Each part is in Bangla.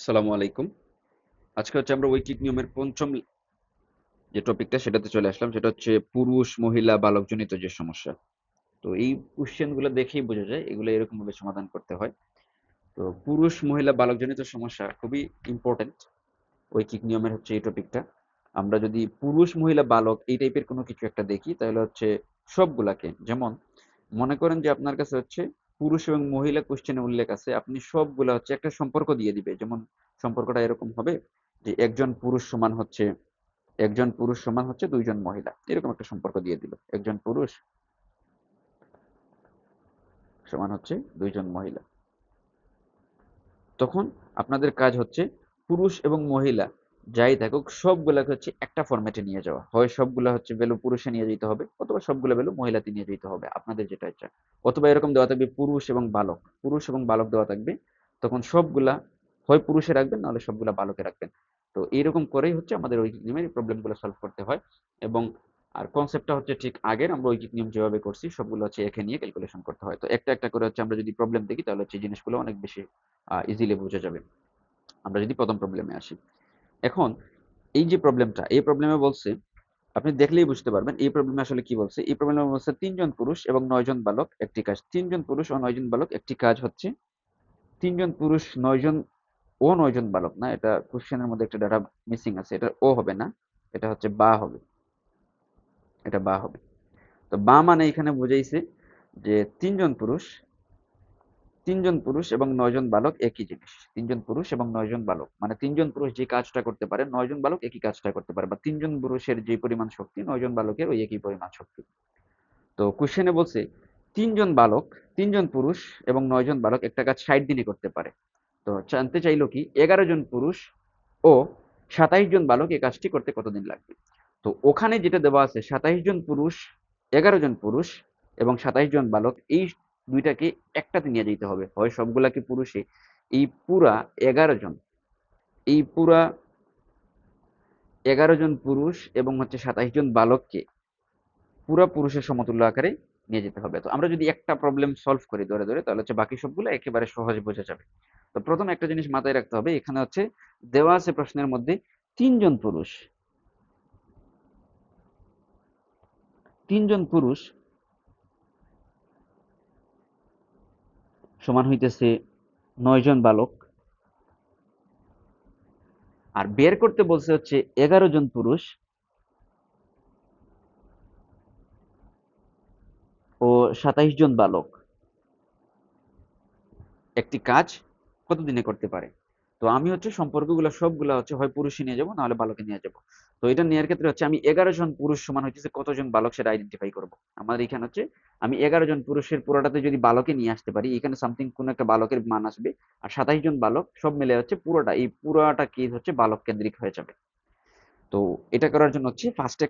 আসসালামু আলাইকুম। আজকে হচ্ছে আমরা ঐকিক নিয়মের পঞ্চম যে টপিকটা সেটাতে চলে আসলাম, সেটা হচ্ছে পুরুষ মহিলা বালকজনিত যে সমস্যা। তো এই কোশ্চেন গুলো দেখেই বোঝা যায় এগুলো এরকম ভাবে সমাধান করতে হয়। তো পুরুষ মহিলা বালকজনিত সমস্যা খুবই ইম্পর্টেন্ট। ঐকিক নিয়মের হচ্ছে এই টপিকটা। আমরা যদি পুরুষ মহিলা বালক এই টাইপের কোনো কিছু একটা দেখি তাহলে হচ্ছে সবগুলাকে, যেমন মনে করেন যে আপনার কাছে হচ্ছে পুরুষ এবং মহিলা কোশ্চেনে উল্লেখ আছে, আপনি সবগুলা হচ্ছে একটা সম্পর্ক দিয়ে দিবে। যেমন সম্পর্কটা এরকম হবে যে একজন পুরুষ সমান হচ্ছে দুইজন মহিলা, এরকম একটা সম্পর্ক দিয়ে দিল। একজন পুরুষ সমান হচ্ছে দুইজন মহিলা। তখন আপনাদের কাজ হচ্ছে পুরুষ এবং মহিলা যাই থাকুক সবগুলাকে হচ্ছে একটা ফরম্যাটে নিয়ে যাওয়া। হয় সবগুলা হচ্ছে ভ্যালু পুরুষে নিয়ে যেতে হবে, অথবা সবগুলা ভ্যালু মহিলাতে নিয়ে যেতে হবে, আপনাদের যেটা ইচ্ছা। অথবা এরকম দেওয়া থাকবে পুরুষ এবং বালক দেওয়া থাকবে, তখন সবগুলা হয় পুরুষে রাখবেন, নাহলে সবগুলা বালকে রাখবেন। তো এইরকম করেই হচ্ছে আমাদের ঐকিক নিয়মের প্রবলেম গুলো সলভ করতে হয়। এবং আর কনসেপ্টটা হচ্ছে ঠিক আগের আমরা ঐকিক নিয়ম যেভাবে করছি সবগুলো হচ্ছে একে নিয়ে ক্যালকুলেশন করতে হয়। তো একটা একটা করে হচ্ছে আমরা যদি প্রবলেম দেখি তাহলে হচ্ছে এই জিনিসগুলো অনেক বেশি ইজিলি বোঝা যাবে। আমরা যদি প্রথম প্রবলেমে আসি, এখন এই যে প্রবলেমটা, এই প্রবলেমে বলছে, আপনি দেখলেই বুঝতে পারবেন এই প্রবলেমে আসলে কি বলছে। এই প্রবলেমে বলছে ৩ জন পুরুষ এবং ৯ জন বালক একটি কাজ। ৩ জন পুরুষ ও ৯ জন বালক একটি কাজ হচ্ছে। ৩ জন পুরুষ ৯ জন ও ৯ জন বালক, না, এটা কোশ্চেনের মধ্যে একটা ডাটা মিসিং আছে, এটা ও হবে না, এটা হচ্ছে বা হবে। এটা বা হবে। তো বা মানে এখানে বুঝাইছে যে ৩ জন পুরুষ এবং ৯ জন বালক একই জিনিস। ৩ জন পুরুষ এবং ৯ জন বালক মানে ৩ জন পুরুষ যে কাজটা করতে পারে ৯ জন বালক একই কাজটা করতে পারে, বা ৩ জন পুরুষের যে পরিমাণ শক্তি ৯ জন বালকের ওই একই পরিমাণ শক্তি। তো কোশ্চেনে বলছে ৩ জন বালক, ৩ জন পুরুষ এবং ৯ জন বালক একটা কাজ ৬০ দিনে করতে পারে। তো জানতে চাইলো কি ১১ জন পুরুষ ও ২৭ জন বালক এই কাজটি করতে কতদিন লাগবে। তো ওখানে যেটা দেওয়া আছে ২৭ জন পুরুষ, ১১ জন পুরুষ এবং ২৭ জন বালক, এই দুইটাকে একটাতে নিয়ে যেতে হবে, হয় সবগুলাকে পুরুষে। এই পুরা ১১ জন, এই পুরা ১১ জন পুরুষ এবং হচ্ছে ২৭ জন বালককে পুরা পুরুষের সমতুল্য আকারে নিয়ে যেতে হবে। তো আমরা যদি একটা প্রবলেম সলভ করি ধরে ধরে তাহলে হচ্ছে বাকি সবগুলো একেবারে সহজে বোঝা যাবে। তো প্রথম একটা জিনিস মাথায় রাখতে হবে, এখানে হচ্ছে দেওয়া আছে প্রশ্নের মধ্যে ৩ জন পুরুষ, ৩ জন পুরুষ সমান হইতেছে ৯ জন বালক, আর বের করতে বলছে হচ্ছে ১১ জন পুরুষ ও ২৭ জন বালক একটি কাজ কতদিনে করতে পারে। তো আমি হচ্ছে সম্পর্কগুলো সবগুলা হচ্ছে হয় পুরুষে নিয়ে যাবো, নাহলে বালকে নিয়ে যাবো। তো এটা নেওয়ার ক্ষেত্রে হচ্ছে আমি ১১ জন পুরুষ সমান হচ্ছে কতজন বালক সেটা আইডেন্টিফাই করবো। আমাদের এখানে হচ্ছে আমি ১১ জন পুরুষের পুরোটাতে যদি বালকে নিয়ে আসতে পারি, এখানে সামথিং কোন একটা বালকের মান আসবে। আর ২৭ জন বালক সব মিলে হচ্ছে পুরোটা, এই পুরোটা কি হচ্ছে বালক কেন্দ্রিক হয়ে যাবে। তো এটা করার জন্য হচ্ছে ফার্স্টে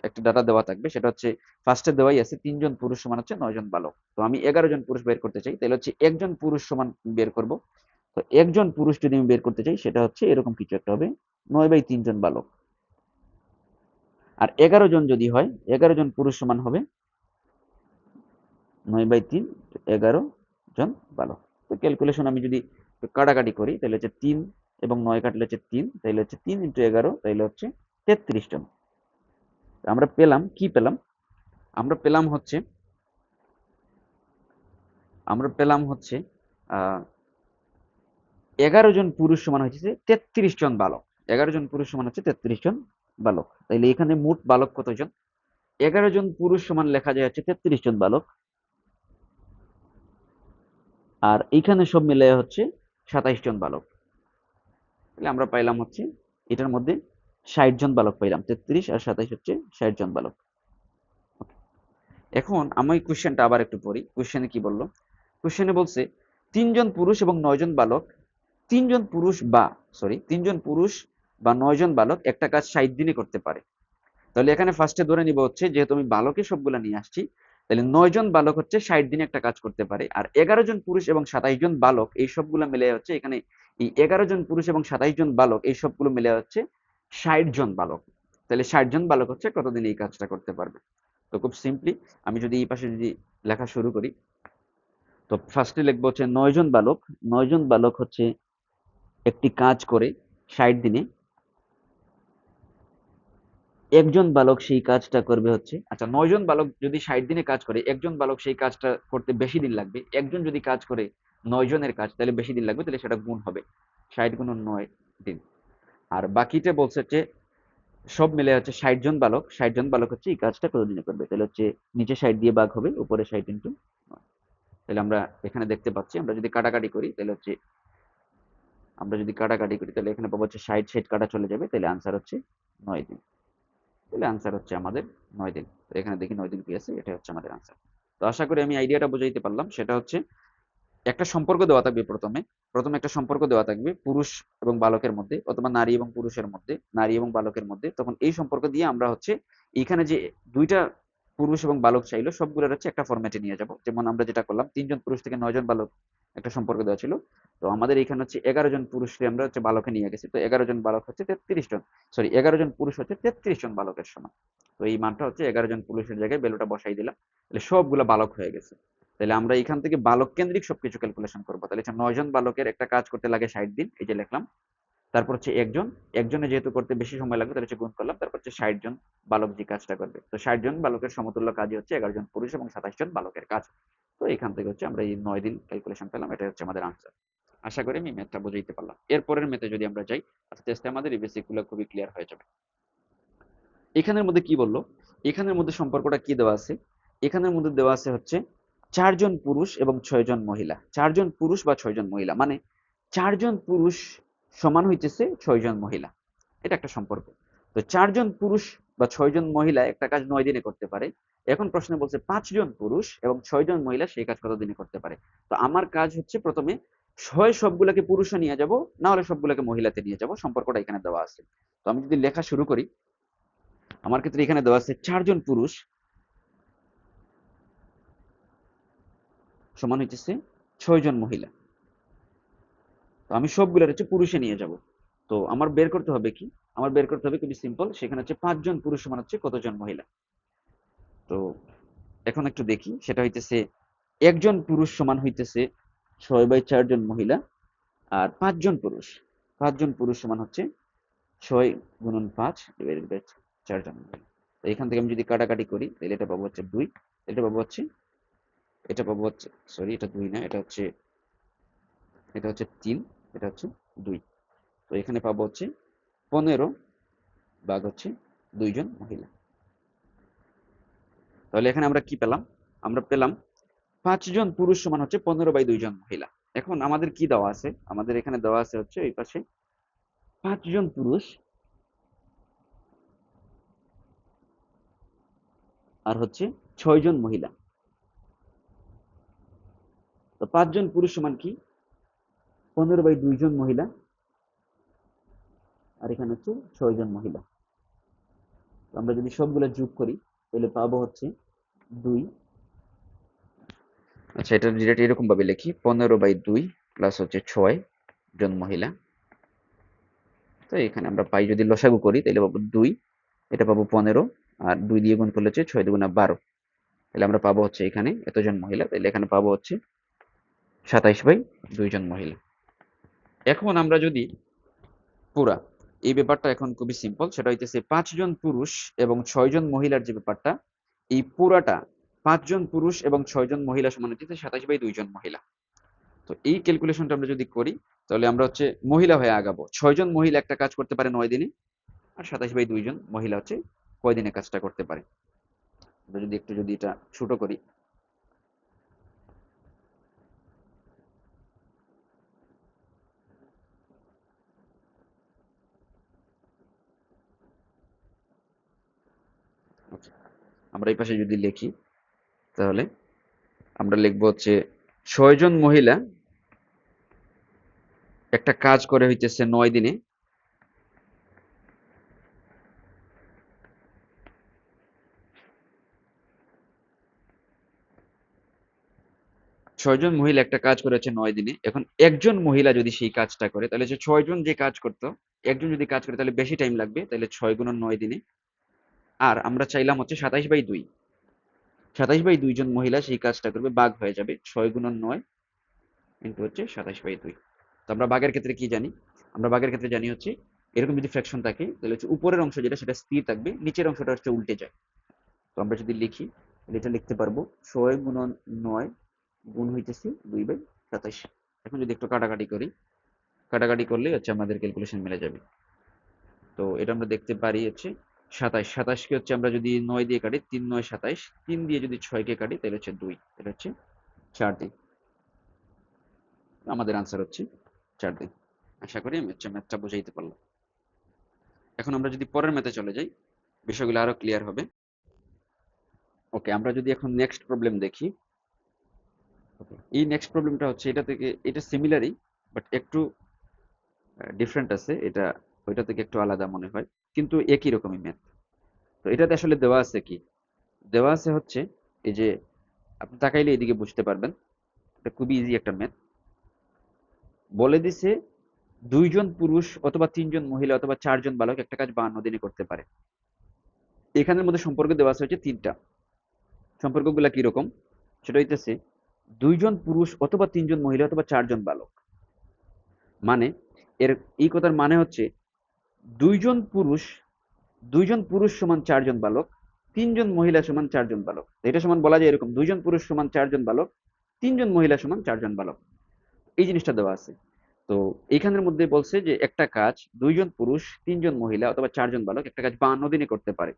একটা ডাটা দেওয়া থাকবে, সেটা হচ্ছে ফার্স্টে দেওয়াই আছে ৩ জন পুরুষ সমান হচ্ছে ৯ জন বালক। তো আমি ১১ জন পুরুষ বের করতে চাই, তাহলে হচ্ছে একজন পুরুষ সমান বের করব। তো একজন পুরুষ যদি আমি বের করতে চাই সেটা হচ্ছে এরকম কিছু একটা হবে, ৯/৩ জন বালক। আর ১১ জন যদি হয়, ১১ জন পুরুষ সমান হবে ৯/৩, ১১ জন বালক। তো ক্যালকুলেশন আমি যদি একটু কাটাকাটি করি তাহলে হচ্ছে ৩ এবং ৯ কাটলে হচ্ছে ৩, তাহলে হচ্ছে ৩ × ১১, তাহলে হচ্ছে ৩৩ জন। আমরা পেলাম কি পেলাম, আমরা পেলাম হচ্ছে আমরা পেলাম হচ্ছে আহ ১১ জন পুরুষ সমান হচ্ছে ৩৩ জন বালক। ১১ জন পুরুষ সমান হচ্ছে ৩৩ জন বালক। তাইলে এখানে মোট বালক কতজন? ১১ জন পুরুষ সমান লেখা যায় হচ্ছে ৩৩ জন বালক, আর এইখানে সব মিলে হচ্ছে ২৭ জন বালক। তাহলে আমরা পাইলাম হচ্ছে এটার মধ্যে ৬০ জন বালক পাইলাম, ৩৩ আর ২৭ হচ্ছে ৬০ জন বালক। এখন আমি কোশ্চেনটা আবার একটু পড়ি, কোশ্চেনে কি বললো। কোশ্চেনে বলছে ৩ জন পুরুষ এবং ৯ জন বালক, ৩ জন পুরুষ বা ৩ জন পুরুষ বা ৯ জন বালক একটা কাজ ৬০ দিনে করতে পারে। তাহলে এখানে ফার্স্টে ধরে নিব হচ্ছে যেহেতু আমি বালকের সবগুলা নিয়ে আসছি, তাহলে ৯ জন বালক হচ্ছে ৬০ দিনে একটা কাজ করতে পারে। আর ১১ জন পুরুষ এবং ২৭ জন বালক এই সবগুলা মিলে হচ্ছে এখানে এই ১১ জন পুরুষ এবং ২৭ জন বালক এই সবগুলো মিলে হচ্ছে ৬০ জন বালক। তাহলে ৬০ জন বালক হচ্ছে কতদিন এই কাজটা করতে পারবে। তো খুব সিম্পলি আমি যদি এই পাশে যদি লেখা শুরু করি, তো ফার্স্টে লিখবো হচ্ছে ৯ জন বালক। ৯ জন বালক হচ্ছে একটি কাজ করে 60 দিনে একজন বালক সেই কাজটা করবে হচ্ছে, আচ্ছা 9 জন বালক যদি 60 দিনে কাজ করে, একজন বালক সেই কাজটা করতে বেশি দিন লাগবে। একজন যদি কাজ করে 9 জনের কাজ, তাহলে বেশি দিন লাগবে, তাহলে সেটা গুণ হবে 60 × 9 দিন। আর বাকিটা বলছে হচ্ছে সব মিলে হচ্ছে 60 জন বালক, 60 জন বালক হচ্ছে এই কাজটা কতদিনে করবে, তাহলে হচ্ছে নিচে 60 দিয়ে ভাগ হবে, উপরে 60 × 9। তাহলে আমরা এখানে দেখতে পাচ্ছি, আমরা যদি কাটাকাটি করি তাহলে হচ্ছে, তাহলে এখানে পাবো হচ্ছে 60 কাটা চলে যাবে, তাহলে আনসার হচ্ছে 9 দিন। তাহলে আনসার হচ্ছে আমাদের 9 দিন। তো এখানে দেখি 9 দিন কি আছে, এটা হচ্ছে আমাদের আনসার। তো আশা করি আমি আইডিয়াটা বুঝাইতে পারলাম। সেটা হচ্ছে একটা সম্পর্ক দেওয়া থাকবে, প্রথমে একটা সম্পর্ক দেওয়া থাকবে পুরুষ এবং বালকের মধ্যে, অথবা নারী এবং পুরুষের মধ্যে, নারী এবং বালকের মধ্যে। তখন এই সম্পর্ক দিয়ে আমরা হচ্ছে এখানে যে দুইটা পুরুষ এবং বালক চাইলো সবগুলোর হচ্ছে একটা ফরম্যাটে নিয়ে যাব। যেমন আমরা যেটা করলাম, 3 জন পুরুষ থেকে 9 জন বালক একটা সম্পর্ক দেওয়া ছিল। তো আমাদের এখানে হচ্ছে 11 জন পুরুষকে আমরা হচ্ছে বালকে নিয়ে গেছি। তো 11 জন বালক হচ্ছে 33 জন, সরি 11 জন পুরুষ হচ্ছে 33 জন বালকের সমান। তো এই মানটা হচ্ছে 11 জন পুরুষের জায়গায় ভ্যালুটা বসাই দিলাম, তাহলে সবগুলা বালক হয়ে গেছে। তাহলে আমরা এখান থেকে বালক কেন্দ্রিক সবকিছু ক্যালকুলেশন করবো। তাহলে 9 জন বালকের একটা কাজ করতে লাগে 60 দিন, এই যে লিখলাম। তারপর হচ্ছে একজনে যেহেতু করতে বেশি সময় লাগবে, তাহলে হচ্ছে গুণ করলাম। তারপর হচ্ছে 60 জন বালক যে কাজটা করবে, তো 60 জন বালকের সমতুল্য কাজই হচ্ছে 11 জন পুরুষ এবং 27 জন বালকের কাজ। তো এখান থেকে হচ্ছে আমরা এই 9 দিন ক্যালকুলেশন পেলাম, এটা হচ্ছে আমাদের আনসার। আশা করি আমি ম্যাথটা বুঝাইতে পারলাম। এরপরের ম্যাথে যদি আমরা যাই, আস্তে আস্তে আমাদের এই বেসিক গুলো খুবই ক্লিয়ার হয়ে যাবে। এখানের মধ্যে কি বললো, এখানের মধ্যে সম্পর্কটা কি দেওয়া আছে, এখানের মধ্যে দেওয়া আছে হচ্ছে 4 জন পুরুষ এবং 6 জন মহিলা। 4 জন পুরুষ বা 6 জন মহিলা, মানে 4 জন পুরুষ সমান হইতেছে 6 জন মহিলা, এটা একটা সম্পর্ক। তো 4 জন পুরুষ বা 6 জন মহিলা একটা কাজ 9 দিনে করতে পারে। এখন প্রশ্ন বলছে 5 জন পুরুষ এবং 6 জন মহিলা সেই কাজ কত দিনে করতে পারে। তো আমার কাজ হচ্ছে প্রথমে হয় সবগুলাকে পুরুষে নিয়ে যাব, না হলে সবগুলাকে মহিলাতে নিয়ে যাব। সম্পর্কটা এখানে দেওয়া আছে। তো আমি যদি লেখা শুরু করি, আমার ক্ষেত্রে এখানে দেওয়া আছে 4 জন পুরুষ সমান হইতেছে 6 জন মহিলা। তো আমি সবগুলোর হচ্ছে পুরুষে নিয়ে যাব। তো আমার বের করতে হবে কি, আমার বের করতে হবে খুবই সিম্পল, সেখানে হচ্ছে 5 জন পুরুষ সমান হচ্ছে কতজন মহিলা। তো এখন একটু দেখি, সেটা হইতেছে একজন পুরুষ সমান হইতেছে 6/4 জন মহিলা, আর 5 জন পুরুষ সমান হচ্ছে 6 × 5 ÷ 4 জন মহিলা। তো এখান থেকে আমি যদি কাটাকাটি করি, তাহলে এটা পাবো হচ্ছে 2, এটা পাবো হচ্ছে, সরি এটা 2 না, এটা হচ্ছে 3, এটা হচ্ছে 2। তো এখানে পাবো হচ্ছে 15 ভাগ হচ্ছে 2 জন মহিলা। তাহলে এখানে আমরা কি পেলাম, আমরা পেলাম 5 জন পুরুষ সমান হচ্ছে 15/2 জন মহিলা। এখন আমাদের কি দেওয়া আছে, আমাদের এখানে দেওয়া আছে হচ্ছে এই পাশে 5 জন পুরুষ আর হচ্ছে 6 জন মহিলা। তো 5 জন পুরুষ সমান কি 15/2 জন মহিলা, আর এখানে হচ্ছে 6 জন মহিলা। তো আমরা যদি সবগুলো যোগ করি তাহলে পাবো হচ্ছে 2। আচ্ছা, এটা ডিরেক্ট এরকম ভাবে লিখি, 15/2 প্লাস হচ্ছে 6 জন মহিলা। তো এখানে আমরা পাই, যদি লসাগু করি তাহলে পাবো 2, এটা পাবো 15, আর 2 দিয়ে গুণ করলে হচ্ছে 6 × 2 = 12। তাহলে আমরা পাবো হচ্ছে এখানে এতজন মহিলা, তাহলে এখানে পাবো হচ্ছে 27/2 জন মহিলা। এখন আমরা যদি পুরা এই ব্যাপারটা, এখন খুবই সিম্পল, সেটা হইতেছে 5 জন পুরুষ এবং 6 জন মহিলার যে ব্যাপারটা, এই পুরাটা 5 জন পুরুষ এবং 6 জন মহিলা সমান হচ্ছে 27/2 জন মহিলা। তো এই ক্যালকুলেশনটা আমরা যদি করি, তাহলে আমরা হচ্ছে মহিলা হয়ে আগাবো। 6 জন মহিলা একটা কাজ করতে পারে 9 দিনে, আর 27/2 জন মহিলা হচ্ছে কয়দিনে কাজটা করতে পারে। আমরা যদি একটু যদি এটা ছোট করি, আচ্ছা, আমরা এই পাশে যদি লিখি, তাহলে আমরা লিখবো হচ্ছে 6 জন মহিলা একটা কাজ করে হইতেছে 9 দিনে, 6 জন মহিলা একটা কাজ করে হচ্ছে 9 দিনে। এখন একজন মহিলা যদি সেই কাজটা করে, তাহলে যে 6 জন যে কাজ করতো, একজন যদি কাজ করে তাহলে বেশি টাইম লাগবে, তাহলে 6 × 9 দিনে। আর আমরা চাইলাম হচ্ছে 27/2, 27/2 জন মহিলা সেই কাজটা করবে, ভাগ হয়ে যাবে 6 × 9 ইন্টু হচ্ছে 27/2। তো আমরা ভাগের ক্ষেত্রে কি জানি, আমরা ভাগের ক্ষেত্রে জানি হচ্ছে এরকম যদি ফ্র্যাকশন থাকে তাহলে হচ্ছে উপরের অংশ যেটা সেটা স্থির থাকবে, নিচের অংশটা হচ্ছে উল্টে যায়। তো আমরা যদি লিখি তাহলে এটা লিখতে পারবো 6 × 9 গুণ হইতেছে 2/27। এখন যদি একটু কাটাকাটি করি, কাটাকাটি করলে হচ্ছে আমাদের ক্যালকুলেশন মিলে যাবে। তো এটা আমরা দেখতে পারি হচ্ছে 27, 27কে হচ্ছে আমরা যদি 9 দিয়ে কাটি, 3 9 27, 3 দিয়ে যদি 6কে কাটি তাহলে হচ্ছে 2, এটা হচ্ছে 4 দিন। আমাদের আনসার হচ্ছে 4 দিন। আশা করি আমি হচ্ছে ম্যাথটা বুঝাইতে পারলাম। এখন আমরা যদি পরের ম্যাথে চলে যাই, বিষয়গুলো আরো ক্লিয়ার হবে। ওকে, আমরা যদি এখন নেক্সট প্রবলেম দেখি। এই নেক্সট প্রবলেমটা হচ্ছে এটা থেকে, এটা সিমিলারই বাট একটু ডিফারেন্ট আছে, এটা ওইটা থেকে একটু আলাদা মনে হয়, কিন্তু একই রকমই ম্যাথ। তো এটাতে আসলে দেওয়া আছে কি, দেওয়া আছে হচ্ছে এই যে, আপনি তাকাইলে এদিকে বুঝতে পারবেন, এটা খুবই ইজি একটা ম্যাথ। বলে দিছে 2 জন পুরুষ অথবা 3 জন মহিলা অথবা 4 জন বালক একটা কাজ 52 দিনে করতে পারে। এখানের মধ্যে সম্পর্ক দেওয়া আছে হচ্ছে 3টা। সম্পর্কগুলা কিরকম সেটা হইতেছে 2 জন পুরুষ অথবা 3 জন মহিলা অথবা 4 জন বালক, মানে এর এই কথার মানে হচ্ছে 2 জন পুরুষ, 2 জন পুরুষ সমান 4 জন বালক, 3 জন মহিলা সমান 4 জন বালক। এটা সমান বলা যায় এরকম, 2 জন পুরুষ সমান 4 জন বালক, 3 জন মহিলা সমান 4 জন বালক। এই জিনিসটা দেওয়া আছে। তো এইখানের মধ্যে বলছে যে একটা কাজ 2 জন পুরুষ, 3 জন মহিলা অথবা 4 জন বালক একটা কাজ 52 দিনে করতে পারে।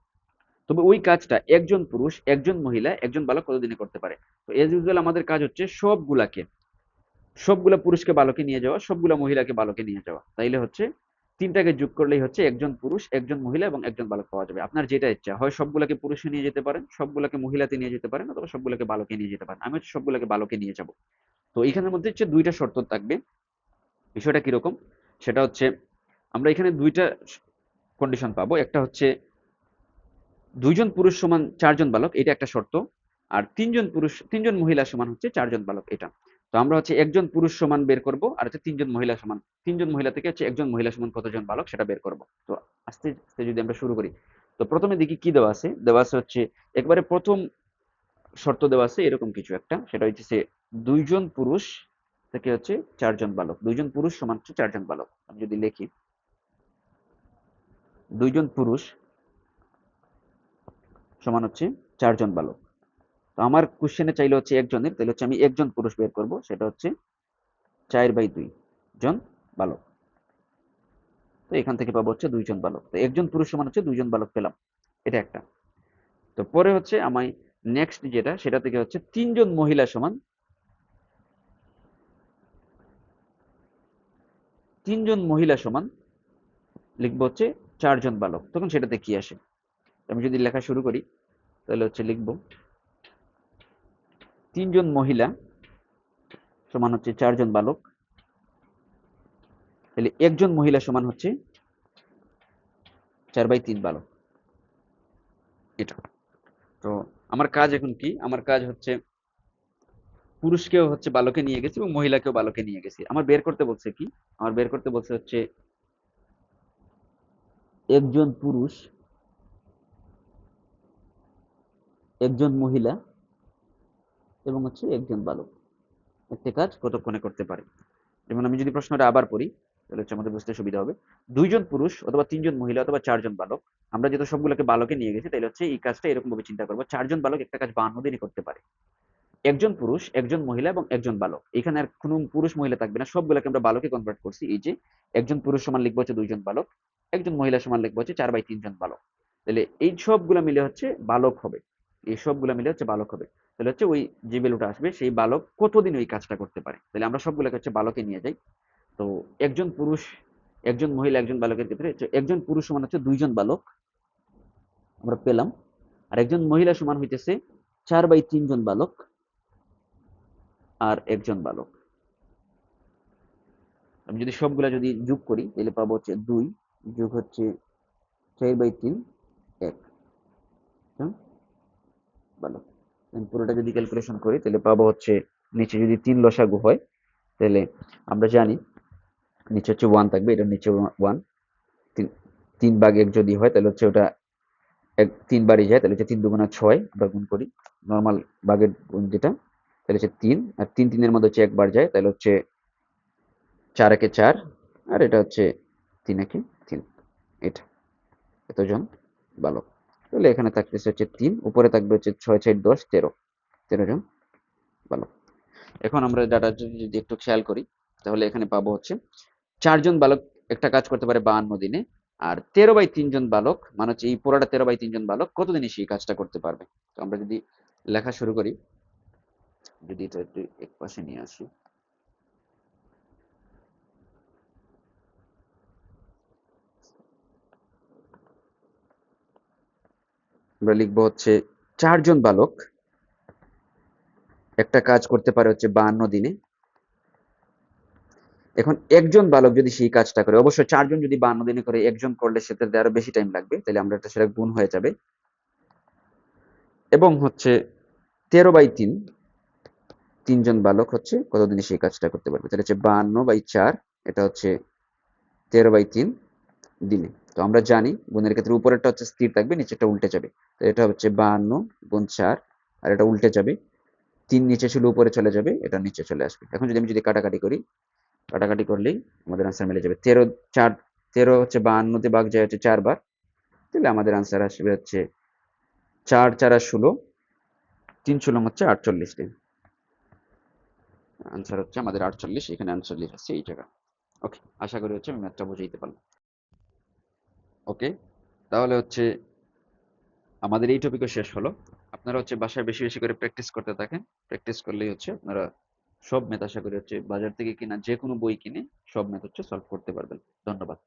তবে ওই কাজটা 1 জন পুরুষ, 1 জন মহিলা, 1 জন বালক কতদিনে করতে পারে। তো এজ ইউজুয়াল আমাদের কাজ হচ্ছে সবগুলাকে, সবগুলা পুরুষকে বালকে নিয়ে যাওয়া, সবগুলা মহিলাকে বালকে নিয়ে যাওয়া। তাইলে হচ্ছে 3টাকে যোগ করলেই হচ্ছে 1 জন পুরুষ, 1 জন মহিলা এবং 1 জন বালক পাওয়া যাবে। আপনার যেটা ইচ্ছা, হয় সবগুলাকে পুরুষে নিয়ে যেতে পারেন, সবগুলাকে মহিলাতে নিয়ে যেতে পারেন, অথবা সবগুলাকে বালকে নিয়ে যেতে পারেন। আমি হচ্ছে সবগুলাকে বালকে নিয়ে যাব। তো এইখানের মধ্যে হচ্ছে 2টা শর্ত থাকবে। বিষয়টা কিরকম সেটা হচ্ছে, আমরা এখানে 2টা কন্ডিশন পাবো। একটা হচ্ছে 2 জন পুরুষ সমান 4 জন বালক, এটা একটা শর্ত। আর 3 জন পুরুষ, 3 জন মহিলা সমান হচ্ছে 4 জন বালক, এটা। তো আমরা হচ্ছে 1 জন পুরুষ সমান বের করব, আর হচ্ছে 3 জন মহিলা সমান, 3 জন মহিলা থেকে হচ্ছে 1 জন মহিলা সমান কতজন বালক সেটা বের করব। তো আস্তে আস্তে যদি আমরা শুরু করি, তো প্রথমে দেখি কি দেওয়া আছে। দেওয়া আছে হচ্ছে একবারে প্রথম শর্ত দেওয়া আছে এরকম কিছু একটা, সেটা হচ্ছে 2 জন পুরুষ থেকে হচ্ছে 4 জন বালক, 2 জন পুরুষ সমান হচ্ছে 4 জন বালক। আমি যদি লিখি 2 জন পুরুষ সমান হচ্ছে 4 জন বালক। তো আমার কোশ্চেনে চাইলে হচ্ছে 1 জনের, তাহলে হচ্ছে আমি 1 জন পুরুষ বের করব, সেটা হচ্ছে 4/2 জন বালক। তো এখান থেকে পাবো হচ্ছে 2 জন বালক। তো 1 জন পুরুষ সমান হচ্ছে 2 জন বালক পেলাম, এটা একটা। তো পরে হচ্ছে আমি নেক্সট যেটা, সেটা থেকে হচ্ছে 3 জন মহিলা সমান, 3 জন মহিলা সমান লিখবো হচ্ছে 4 জন বালক। তখন সেটাতে কি আসে, আমি যদি লেখা শুরু করি তাহলে হচ্ছে লিখবো 3 জন মহিলা সমান হচ্ছে 4 জন বালক, তাহলে 1 জন মহিলা সমান হচ্ছে 4/3 বালক, এটা। তো আমার কাজ এখন কি, আমার কাজ হচ্ছে পুরুষকেও হচ্ছে বালকে নিয়ে গেছি এবং মহিলাকেও বালকে নিয়ে গেছি। আমার বের করতে বলছে কি, আমার বের করতে বলছে হচ্ছে 1 জন পুরুষ, 1 জন মহিলা এবং হচ্ছে 1 জন বালক একটা কাজ কতক্ষণে করতে পারে। যেমন আমি যদি প্রশ্নটা আবার পড়ি তাহলে হচ্ছে আমাদের বুঝতে সুবিধা হবে। 2 জন পুরুষ অথবা 3 জন মহিলা অথবা 4 জন বালক, আমরা যেহেতু সবগুলোকে বালকে নিয়ে গেছি তাহলে হচ্ছে এই কাজটা এরকম ভাবে চিন্তা করবো, 4 জন বালক একটা কাজ 52 দিনে করতে পারে। 1 জন পুরুষ, 1 জন মহিলা এবং 1 জন বালক, এখানে আর কোনো পুরুষ মহিলা থাকবে না, সবগুলোকে আমরা বালকে কনভার্ট করছি। এই যে 1 জন পুরুষ সমান লিখবো হচ্ছে 2 জন বালক, 1 জন মহিলা সমান লিখবো হচ্ছে 4/3 জন বালক। তাহলে এই সবগুলা মিলে হচ্ছে বালক হবে, এই সবগুলা মিলে হচ্ছে বালক হবে। তাহলে হচ্ছে ওই যে ভ্যালুটা আসবে সেই বালক কতদিন ওই কাজটা করতে পারে। তাহলে আমরা সবগুলোকে হচ্ছে বালকে নিয়ে যাই। তো 1 জন পুরুষ, 1 জন মহিলা, 1 জন বালকের ক্ষেত্রে 1 জন পুরুষ সমান হচ্ছে 2 জন বালক আমরা পেলাম, আর 1 জন মহিলা সমান হইতেছে 4/3 জন বালক আর 1 জন বালক। আমি যদি সবগুলা যদি যোগ করি তাহলে পাবো হচ্ছে 2 যোগ হচ্ছে 4/3, 1 জন বালক। পুরোটা যদি ক্যালকুলেশন করি তাহলে পাবো হচ্ছে, নিচে যদি 3 লসাগু হয় তাহলে আমরা জানি নিচে হচ্ছে 1 থাকবে, এটার নিচে 1, 3/1 যদি হয় তাহলে হচ্ছে ওটা 3 বারই যায়, তাহলে হচ্ছে 3 × 2 = 6, আমরা গুণ করি নর্মাল ভাগের গুণ যেটা, তাহলে হচ্ছে 3, আর 3 3 এর মধ্যে হচ্ছে 1 বার যায়, তাহলে হচ্ছে 4 × 1 = 4, আর এটা হচ্ছে 3 একে 3, এটা এতজন বালক। তাহলে এখানে থাকতেছে হচ্ছে 3, উপরে থাকবে হচ্ছে 6 4 10 13, 13 জন বালক। এখন আমরা ডাটা যদি একটু খেয়াল করি, তাহলে এখানে পাবো হচ্ছে 4 জন বালক একটা কাজ করতে পারে 52 দিনে, আর 13/3 জন বালক মানে হচ্ছে এই পুরাটা 13/3 জন বালক কতদিনে সেই কাজটা করতে পারবে। তো আমরা যদি লেখা শুরু করি, যদি এটা একটু এক পাশে নিয়ে আসি, আমরা লিখবো হচ্ছে 4 জন বালক একটা কাজ করতে পারে হচ্ছে 52 দিনে। এখন একজন বালক যদি সেই কাজটা করে, অবশ্যই 4 জন যদি 52 দিনে করে, একজন করলে সেটাতে আরো বেশি টাইম লাগবে, তাহলে আমরা সেটা গুণ হয়ে যাবে। এবং হচ্ছে 13/3, 3 জন বালক হচ্ছে কতদিনে সেই কাজটা করতে পারবে, তাহলে হচ্ছে 52/4, এটা হচ্ছে 13/3 দিনে। তো আমরা জানি গুণের ক্ষেত্রে উপরেরটা হচ্ছে স্থির থাকবে, নিচেরটা উল্টে যাবে। তো এটা হচ্ছে 52 গুণ 4, আর এটা উল্টে যাবে, 3 নিচে ছিল উপরে চলে যাবে, এটা নিচে চলে আসবে। এখন যদি আমি কাটাকাটি করি, কাটাকাটি করলেই আমাদের আনসার মিলে যাবে। 13 4, 13 হচ্ছে 52 তে ভাগ যায় হচ্ছে 4 বার, তাহলে আমাদের আনসার আসবে হচ্ছে 4 4 আর 16, 3 16 হচ্ছে 48 দিন। আনসার হচ্ছে আমাদের 48, এখানে 48 আছে এই জায়গা। ওকে, আশা করি হচ্ছে আমি ম্যাথটা বুঝাইতে পারলাম। ওকে, তাহলে হচ্ছে আমাদের এই টপিকও শেষ হলো। আপনারা হচ্ছে বাসায় বেশি বেশি করে প্র্যাকটিস করতে থাকেন। প্র্যাকটিস করলেই হচ্ছে আপনারা সব ম্যাথ আশা করি হচ্ছে বাজার থেকে কিনা যে কোনো বই কিনে সব ম্যাথ হচ্ছে সলভ করতে পারবেন। ধন্যবাদ।